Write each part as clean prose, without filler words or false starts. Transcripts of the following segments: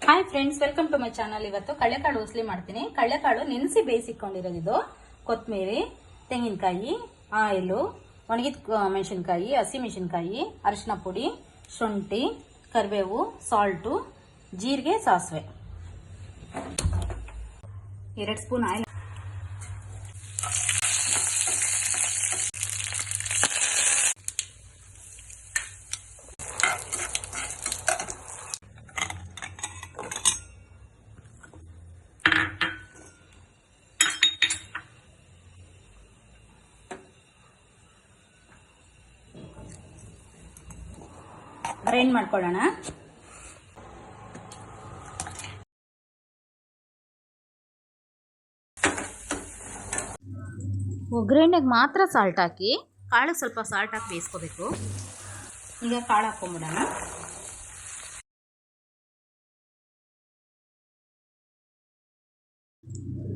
Hi friends, welcome to my channel. ಇವತ್ತು ಕಳ್ಳೆಕಾಳು ಉಸ್ಲಿ ಮಾಡ್ತೀನಿ. ಕಳ್ಳೆಕಾಳು ನೆನೆಸಿ ಬೇಯಿಸಿಕೊಂಡಿರೋದು. ಕೊತ್ತಂಬರಿ, ತೆಂಗಿನಕಾಯಿ, ಆಯಿಲು, ಒಣಗಿದ ಮೆಣಸಿನಕಾಯಿ, ಹಸಿ ಮೆಣಸಿನಕಾಯಿ, ಅರಿಶಿನ ಪುಡಿ, ಶುಂಠಿ, ಕರಿಬೇವು, ಸಾಲ್ಟು, ಜೀರಿಗೆ, ಸಾಸಿವೆ, 2 ಸ್ಪೂನ್ ಆಯಿಲ್. ಗ್ರೈಂಡ್ ಮಾಡ್ಕೊಳ್ಳೋಣ. ಒಗ್ಗರಣೆಗೆ ಮಾತ್ರ ಸಾಲ್ಟ್ ಹಾಕಿ, ಕಾಳು ಸ್ವಲ್ಪ ಸಾಲ್ಟ್ ಹಾಕಿ ಬೇಯಿಸ್ಕೋಬೇಕು. ಈಗ ಕಾಳು ಹಾಕೊಂಡ್ಬಿಡೋಣ.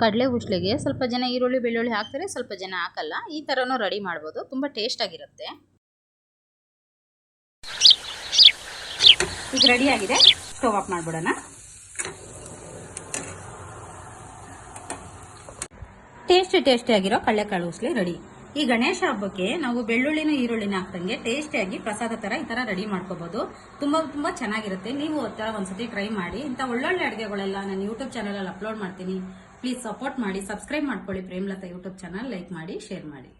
ಕಡಲೆ ಉಸ್ಲಿಗೆ ಸ್ವಲ್ಪ ಜನ ಈರುಳ್ಳಿ ಬೆಳ್ಳುಳ್ಳಿ ಹಾಕ್ತಾರೆ, ಸ್ವಲ್ಪ ಜನ ಹಾಕಲ್ಲ. ಈ ಥರನೂ ರೆಡಿ ಮಾಡ್ಬೋದು, ತುಂಬ ಟೇಸ್ಟ್ ಆಗಿರುತ್ತೆ. ಈಗ ರೆಡಿ ಆಗಿದೆ, ಸ್ಟವ್ ಆಫ್ ಮಾಡ್ಬಿಡೋಣ. ಟೇಸ್ಟಿಯಾಗಿರೋ ಕಳ್ಳೆಕಾಳು ಉಸ್ಲಿ ರೆಡಿ. ಈ ಗಣೇಶ ಹಬ್ಬಕ್ಕೆ ನಾವು ಬೆಳ್ಳುಳ್ಳಿನ ಈರುಳ್ಳಿನ ಹಾಕ್ದಂಗೆ ಟೇಸ್ಟಿಯಾಗಿ ಪ್ರಸಾದ ತರ ಈ ತರ ರೆಡಿ ಮಾಡ್ಕೋಬಹುದು. ತುಂಬಾ ಚೆನ್ನಾಗಿರುತ್ತೆ. ನೀವು ಆ ತರ ಒಂದ್ಸತಿ ಟ್ರೈ ಮಾಡಿ. ಇಂಥ ಒಳ್ಳೊಳ್ಳೆ ಅಡುಗೆಗಳೆಲ್ಲ ನಾನು ಯೂಟ್ಯೂಬ್ ಚಾನಲ್ ಅಲ್ಲಿ ಅಪ್ಲೋಡ್ ಮಾಡ್ತೀನಿ. ಪ್ಲೀಸ್ ಸಪೋರ್ಟ್ ಮಾಡಿ, ಸಬ್ಸ್ಕ್ರೈಬ್ ಮಾಡ್ಕೊಳ್ಳಿ ಪ್ರೇಮಲತಾ ಯೂಟ್ಯೂಬ್ ಚಾನಲ್. ಲೈಕ್ ಮಾಡಿ, ಶೇರ್ ಮಾಡಿ.